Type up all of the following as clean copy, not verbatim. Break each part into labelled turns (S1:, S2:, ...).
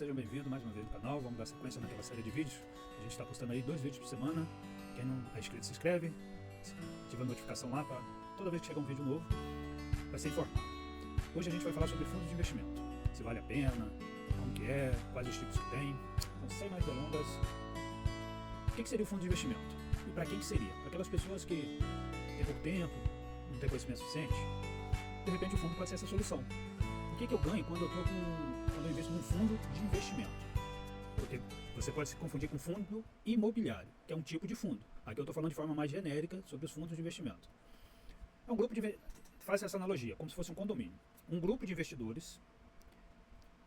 S1: sejam bem-vindos mais uma vez no canal. Vamos dar sequência naquela série de vídeos. A gente está postando aí 2 vídeos por semana. Quem não é inscrito, se inscreve, ativa a notificação lá para toda vez que chegar um vídeo novo, vai ser informado. Hoje a gente vai falar sobre fundos de investimento, se vale a pena, como que é, quais os tipos que tem. Então, sem mais delongas, o que seria o fundo de investimento? E para quem que seria? Para aquelas pessoas que têm pouco tempo, não têm conhecimento suficiente, de repente o fundo pode ser essa solução. O que eu ganho quando eu invisto num fundo de investimento? Porque você pode se confundir com fundo imobiliário, que é um tipo de fundo. Aqui eu estou falando de forma mais genérica sobre os fundos de investimento. É um grupo de... Faz essa analogia, como se fosse um condomínio. Um grupo de investidores,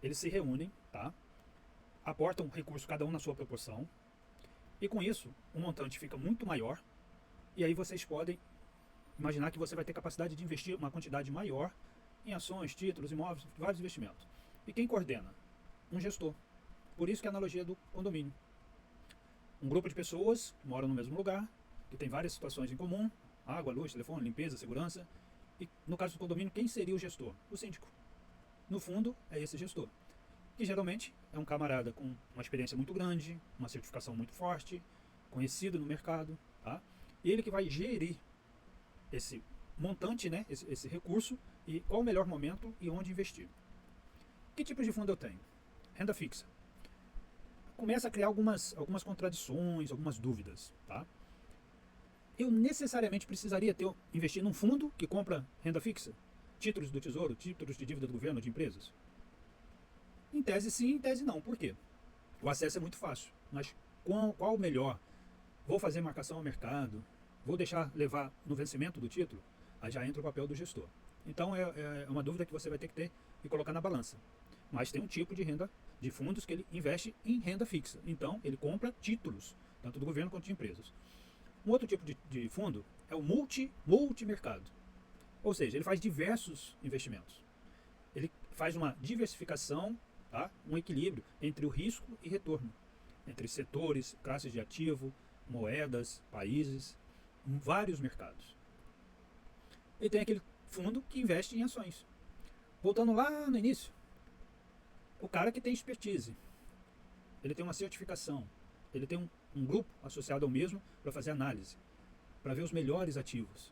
S1: eles se reúnem, tá? Aportam recursos, cada um na sua proporção, e com isso, o montante fica muito maior, e aí vocês podem imaginar que você vai ter capacidade de investir uma quantidade maior em ações, títulos, imóveis, vários investimentos. E quem coordena? Um gestor. Por isso que é a analogia do condomínio. Um grupo de pessoas que moram no mesmo lugar, que tem várias situações em comum, água, luz, telefone, limpeza, segurança. E no caso do condomínio, quem seria o gestor? O síndico. No fundo, é esse gestor, que geralmente é um camarada com uma experiência muito grande, uma certificação muito forte, conhecido no mercado, tá? E ele que vai gerir esse montante, né, esse recurso, e qual o melhor momento e onde investir. Que tipos de fundo eu tenho? Renda fixa. Começa a criar algumas contradições, algumas dúvidas, tá? Eu necessariamente precisaria investir num fundo que compra renda fixa? Títulos do Tesouro, títulos de dívida do governo, de empresas? Em tese sim, em tese não. Por quê? O acesso é muito fácil, mas qual o melhor? Vou fazer marcação ao mercado? Vou deixar levar no vencimento do título? Aí já entra o papel do gestor. Então é uma dúvida que você vai ter que ter e colocar na balança. Mas tem um tipo de renda, de fundos que ele investe em renda fixa. Então ele compra títulos, tanto do governo quanto de empresas. Um outro tipo de fundo é o multimercado. Ou seja, ele faz diversos investimentos. Ele faz uma diversificação, tá? Um equilíbrio entre o risco e retorno. Entre setores, classes de ativo, moedas, países, vários mercados. E tem aquele fundo que investe em ações. Voltando lá no início, o cara que tem expertise, ele tem uma certificação, ele tem um grupo associado ao mesmo para fazer análise, para ver os melhores ativos,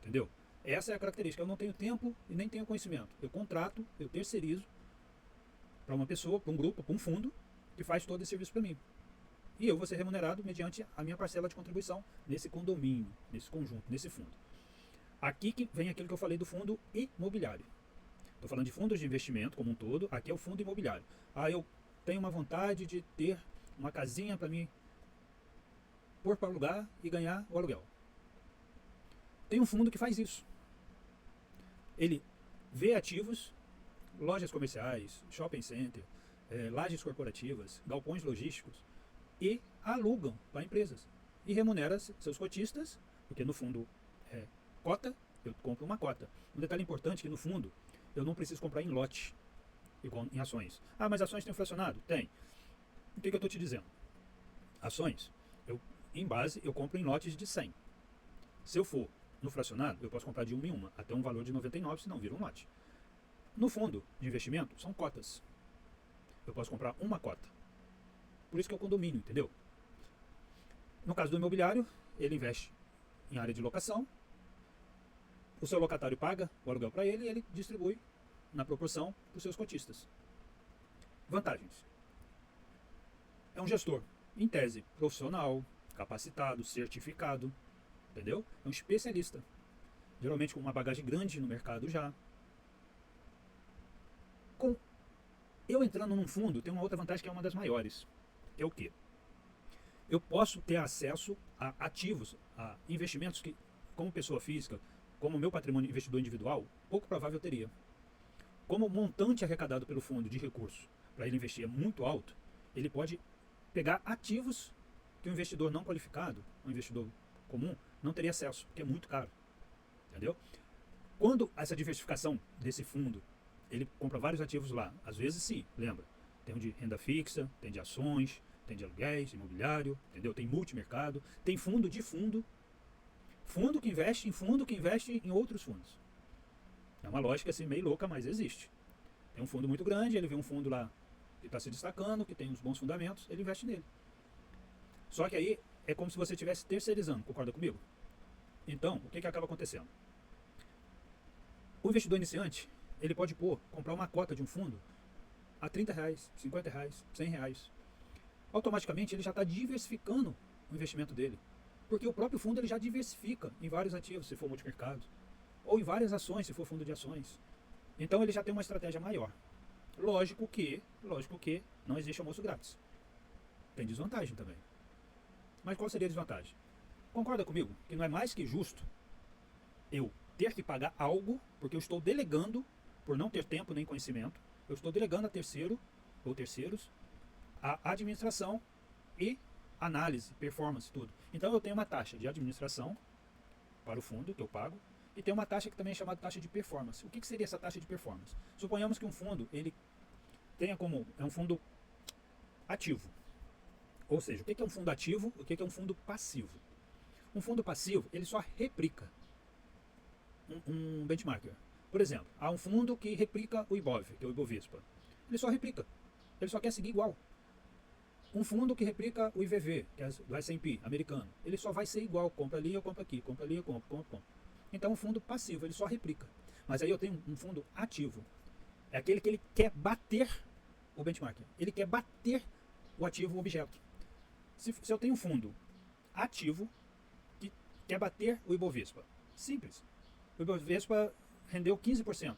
S1: entendeu? Essa é a característica. Eu não tenho tempo e nem tenho conhecimento. Eu contrato, eu terceirizo para uma pessoa, para um grupo, para um fundo que faz todo esse serviço para mim. E eu vou ser remunerado mediante a minha parcela de contribuição nesse condomínio, nesse conjunto, nesse fundo. Aqui que vem aquilo que eu falei do fundo imobiliário. Estou falando de fundos de investimento como um todo, aqui é o fundo imobiliário. Ah, eu tenho uma vontade de ter uma casinha para mim pôr para alugar e ganhar o aluguel. Tem um fundo que faz isso. Ele vê ativos, lojas comerciais, shopping center, lajes corporativas, galpões logísticos, e alugam para empresas. E remunera seus cotistas, porque no fundo cota, eu compro uma cota. Um detalhe importante é que no fundo eu não preciso comprar em lote, igual em ações. Ah, mas ações tem fracionado? Tem. O que eu estou te dizendo? Ações, em base, eu compro em lotes de 100. Se eu for no fracionado, eu posso comprar de uma em uma, até um valor de 99, senão vira um lote. No fundo de investimento, são cotas. Eu posso comprar uma cota. Por isso que é o condomínio, entendeu? No caso do imobiliário, ele investe em área de locação, o seu locatário paga o aluguel para ele e ele distribui na proporção para os seus cotistas. Vantagens. É um gestor, em tese, profissional, capacitado, certificado, entendeu? É um especialista, geralmente com uma bagagem grande no mercado já. Eu entrando num fundo, tem uma outra vantagem que é uma das maiores. É o quê? Eu posso ter acesso a ativos, a investimentos que, como pessoa física, como meu patrimônio investidor individual, pouco provável eu teria. Como o montante arrecadado pelo fundo de recursos para ele investir é muito alto, ele pode pegar ativos que o investidor não qualificado, um investidor comum, não teria acesso, porque é muito caro. Entendeu? Quando essa diversificação desse fundo, ele compra vários ativos lá, às vezes sim, lembra, tem um de renda fixa, tem de ações, tem de aluguéis, imobiliário, entendeu? Tem multimercado, tem fundo de fundo, fundo que investe em outros fundos. É uma lógica assim meio louca, mas existe. Tem um fundo muito grande, ele vê um fundo lá que está se destacando, que tem uns bons fundamentos, ele investe nele. Só que aí é como se você estivesse terceirizando, concorda comigo? Então, o que acaba acontecendo? O investidor iniciante, ele pode comprar uma cota de um fundo a R$30, R$50, R$100. Automaticamente ele já está diversificando o investimento dele. Porque o próprio fundo ele já diversifica em vários ativos, se for multimercado, ou em várias ações, se for fundo de ações. Então ele já tem uma estratégia maior. Lógico que não existe almoço grátis. Tem desvantagem também. Mas qual seria a desvantagem? Concorda comigo que não é mais que justo eu ter que pagar algo, porque eu estou delegando, por não ter tempo nem conhecimento, eu estou delegando a terceiro ou terceiros a administração e análise, performance, tudo. Então eu tenho uma taxa de administração para o fundo que eu pago e tem uma taxa que também é chamada taxa de performance. O que seria essa taxa de performance? Suponhamos que um fundo ele tenha como é um fundo ativo. Ou seja, o que é um fundo ativo? O que é um fundo passivo? Um fundo passivo ele só replica um benchmarker. Por exemplo, há um fundo que replica o IBOV, que é o Ibovespa. Ele só replica. Ele só quer seguir igual. Um fundo que replica o IVV, que é do S&P americano. Ele só vai ser igual. Compra ali, eu compro aqui. Compra ali, eu compro. Então, um fundo passivo, ele só replica. Mas aí eu tenho um fundo ativo. É aquele que ele quer bater o benchmark. Ele quer bater o ativo objeto. Se eu tenho um fundo ativo que quer bater o Ibovespa. Simples. O Ibovespa rendeu 15%.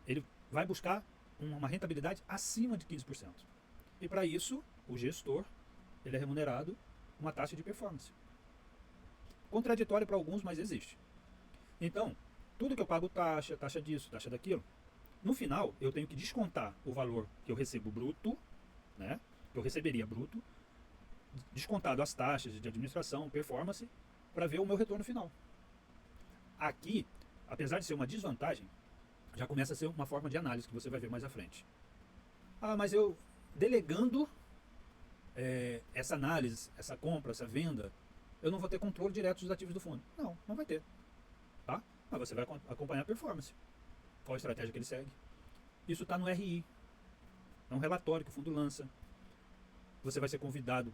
S1: Ele vai buscar uma rentabilidade acima de 15%. E para isso, o gestor ele é remunerado uma taxa de performance. Contraditório para alguns, mas existe. Então, tudo que eu pago taxa disso, taxa daquilo, no final eu tenho que descontar o valor que eu recebo bruto, né? Que eu receberia bruto, descontado as taxas de administração, performance, para ver o meu retorno final. Aqui, apesar de ser uma desvantagem, já começa a ser uma forma de análise que você vai ver mais à frente. Ah, mas eu delegando essa análise, essa compra, essa venda, eu não vou ter controle direto dos ativos do fundo. Não vai ter. Tá? Mas você vai acompanhar a performance. Qual a estratégia que ele segue. Isso está no RI. É um relatório que o fundo lança. Você vai ser convidado,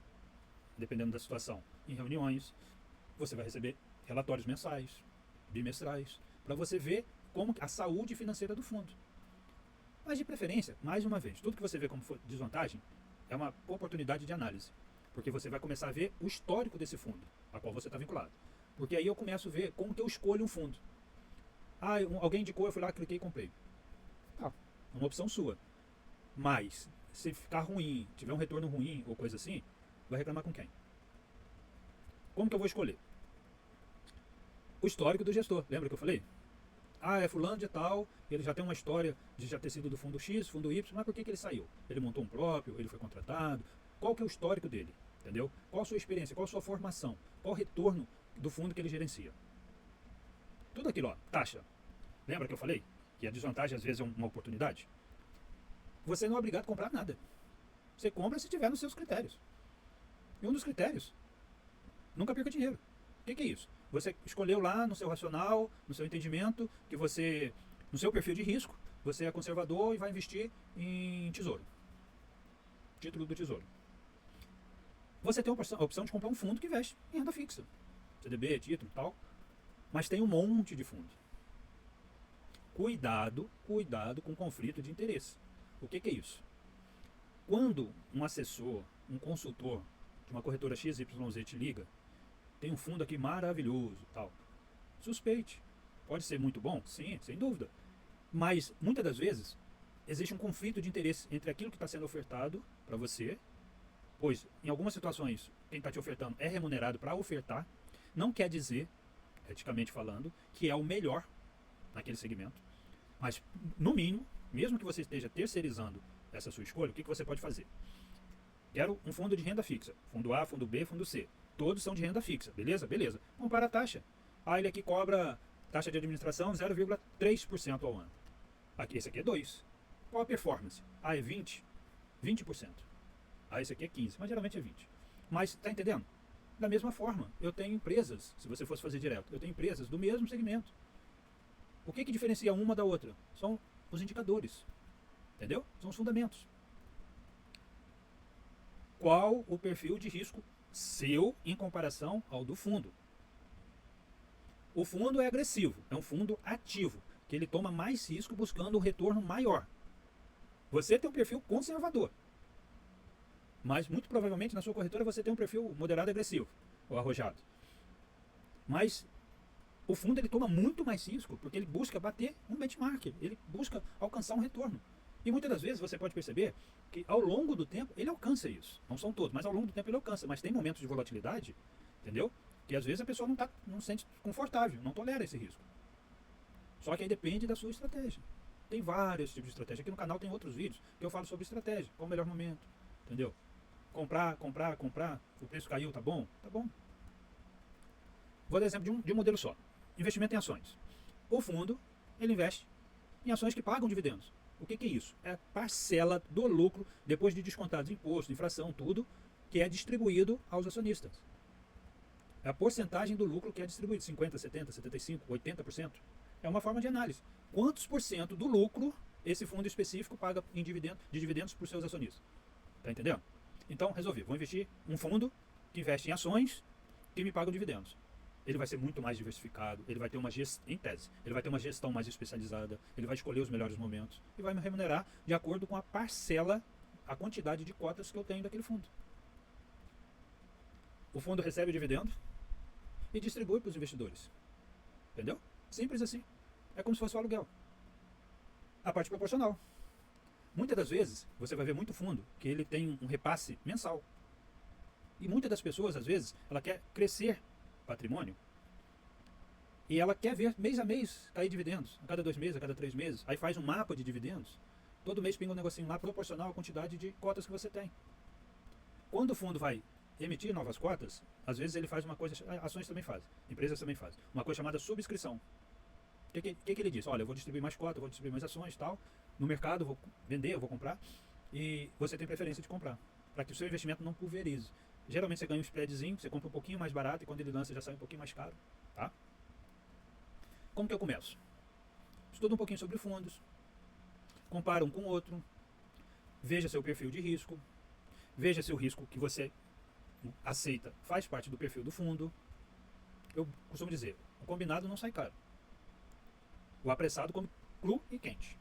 S1: dependendo da situação, em reuniões. Você vai receber relatórios mensais, bimestrais, para você ver como a saúde financeira do fundo. Mas de preferência, mais uma vez, tudo que você vê como desvantagem é uma oportunidade de análise. Porque você vai começar a ver o histórico desse fundo, a qual você está vinculado. Porque aí eu começo a ver como que eu escolho um fundo. Ah, alguém indicou, eu fui lá, cliquei e comprei. Tá, é uma opção sua. Mas, se ficar ruim, tiver um retorno ruim ou coisa assim, vai reclamar com quem? Como que eu vou escolher? O histórico do gestor, lembra que eu falei? Ah, é fulano de tal, ele já tem uma história de já ter sido do fundo X, fundo Y, mas por que ele saiu? Ele montou um próprio, ele foi contratado? Qual que é o histórico dele? Entendeu? Qual a sua experiência, qual a sua formação, qual o retorno do fundo que ele gerencia? Tudo aquilo, ó, taxa. Lembra que eu falei? Que a desvantagem às vezes é uma oportunidade? Você não é obrigado a comprar nada. Você compra se tiver nos seus critérios. E um dos critérios, nunca perca dinheiro. O que é isso? Você escolheu lá no seu racional, no seu entendimento, que você, no seu perfil de risco, você é conservador e vai investir em tesouro. Título do tesouro. Você tem a opção de comprar um fundo que investe em renda fixa. CDB, título e tal. Mas tem um monte de fundo. Cuidado com conflito de interesse. O que é isso? Quando um assessor, um consultor de uma corretora XYZ te liga, tem um fundo aqui maravilhoso, tal. Suspeite. Pode ser muito bom? Sim, sem dúvida. Mas, muitas das vezes, existe um conflito de interesse entre aquilo que está sendo ofertado para você, pois, em algumas situações, quem está te ofertando é remunerado para ofertar. Não quer dizer, eticamente falando, que é o melhor naquele segmento. Mas, no mínimo, mesmo que você esteja terceirizando essa sua escolha, o que você pode fazer? Quero um fundo de renda fixa. Fundo A, fundo B, fundo C. Todos são de renda fixa, beleza? Beleza. Compara a taxa. Ah, ele aqui cobra taxa de administração 0,3% ao ano. Esse aqui é 2%. Qual a performance? Ah, é 20%. 20%. Ah, esse aqui é 15%, mas geralmente é 20%. Mas, tá entendendo? Da mesma forma, eu tenho empresas, se você fosse fazer direto, eu tenho empresas do mesmo segmento. O que diferencia uma da outra? São os indicadores. Entendeu? São os fundamentos. qual o perfil de risco seu em comparação ao do fundo. O fundo é agressivo, é um fundo ativo, que ele toma mais risco buscando um retorno maior. Você tem um perfil conservador, mas muito provavelmente na sua corretora você tem um perfil moderado agressivo, ou arrojado. Mas o fundo ele toma muito mais risco, porque ele busca bater um benchmark, ele busca alcançar um retorno. E muitas das vezes você pode perceber que ao longo do tempo ele alcança isso. Não são todos, mas ao longo do tempo ele alcança. Mas tem momentos de volatilidade, entendeu? Que às vezes a pessoa não se sente confortável, não tolera esse risco. Só que aí depende da sua estratégia. Tem vários tipos de estratégia. Aqui no canal tem outros vídeos que eu falo sobre estratégia, qual o melhor momento, entendeu? Comprar, o preço caiu, tá bom? Tá bom. Vou dar exemplo de um modelo só. Investimento em ações. O fundo, ele investe em ações que pagam dividendos. O que é isso? É a parcela do lucro, depois de descontados imposto, inflação, tudo, que é distribuído aos acionistas. É a porcentagem do lucro que é distribuído, 50%, 70%, 75%, 80%. É uma forma de análise. Quantos por cento do lucro esse fundo específico paga em dividendos para os seus acionistas? Tá entendendo? Então, resolvi. Vou investir em um fundo que investe em ações que me pagam dividendos. Ele vai ser muito mais diversificado, ele vai ter uma gestão, em tese, ele vai ter uma gestão mais especializada, ele vai escolher os melhores momentos e vai me remunerar de acordo com a parcela, a quantidade de cotas que eu tenho daquele fundo. O fundo recebe o dividendo e distribui para os investidores. Entendeu? Simples assim. É como se fosse o aluguel. A parte proporcional. Muitas das vezes, você vai ver muito fundo que ele tem um repasse mensal. E muitas das pessoas, às vezes, ela quer crescer patrimônio e ela quer ver mês a mês cair dividendos, a cada 2 meses, a cada 3 meses, aí faz um mapa de dividendos, todo mês pinga um negocinho lá proporcional à quantidade de cotas que você tem. Quando o fundo vai emitir novas cotas, às vezes ele faz uma coisa, ações também fazem, empresas também fazem, uma coisa chamada subscrição. O que ele diz? Olha, eu vou distribuir mais cotas, vou distribuir mais ações e tal, no mercado eu vou vender, eu vou comprar, e você tem preferência de comprar, para que o seu investimento não pulverize. Geralmente você ganha um spreadzinho, você compra um pouquinho mais barato e quando ele lança já sai um pouquinho mais caro, tá? Como que eu começo? Estuda um pouquinho sobre fundos, compara um com o outro, veja seu perfil de risco, veja se o risco que você aceita faz parte do perfil do fundo. Eu costumo dizer, o combinado não sai caro. O apressado come cru e quente.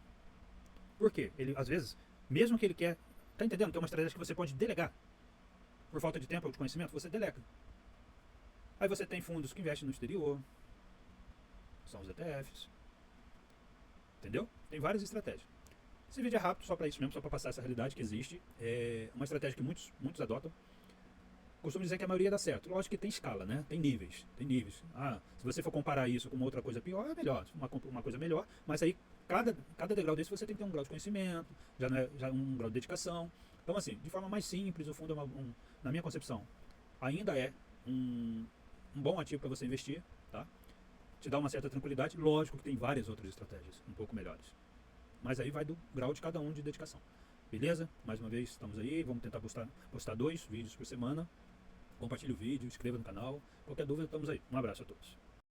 S1: Por quê? Ele, às vezes, mesmo que ele quer... Tá entendendo? Tem uma estratégia que você pode delegar. Por falta de tempo ou de conhecimento, você delega. Aí você tem fundos que investem no exterior. São os ETFs. Entendeu? Tem várias estratégias. Esse vídeo é rápido, só para isso mesmo, só para passar essa realidade que existe. É uma estratégia que muitos adotam. Costumo dizer que a maioria dá certo. Lógico que tem escala, né? Tem níveis. Tem níveis. Se você for comparar isso com uma outra coisa pior, é melhor. Uma coisa melhor, mas aí cada degrau desse você tem que ter um grau de conhecimento, já um grau de dedicação. Então, assim, de forma mais simples, o fundo é na minha concepção, ainda é um bom ativo para você investir, tá? Te dá uma certa tranquilidade. Lógico que tem várias outras estratégias um pouco melhores. Mas aí vai do grau de cada um de dedicação. Beleza? Mais uma vez, estamos aí. Vamos tentar postar 2 vídeos por semana. Compartilhe o vídeo, inscreva no canal. Qualquer dúvida, estamos aí. Um abraço a todos.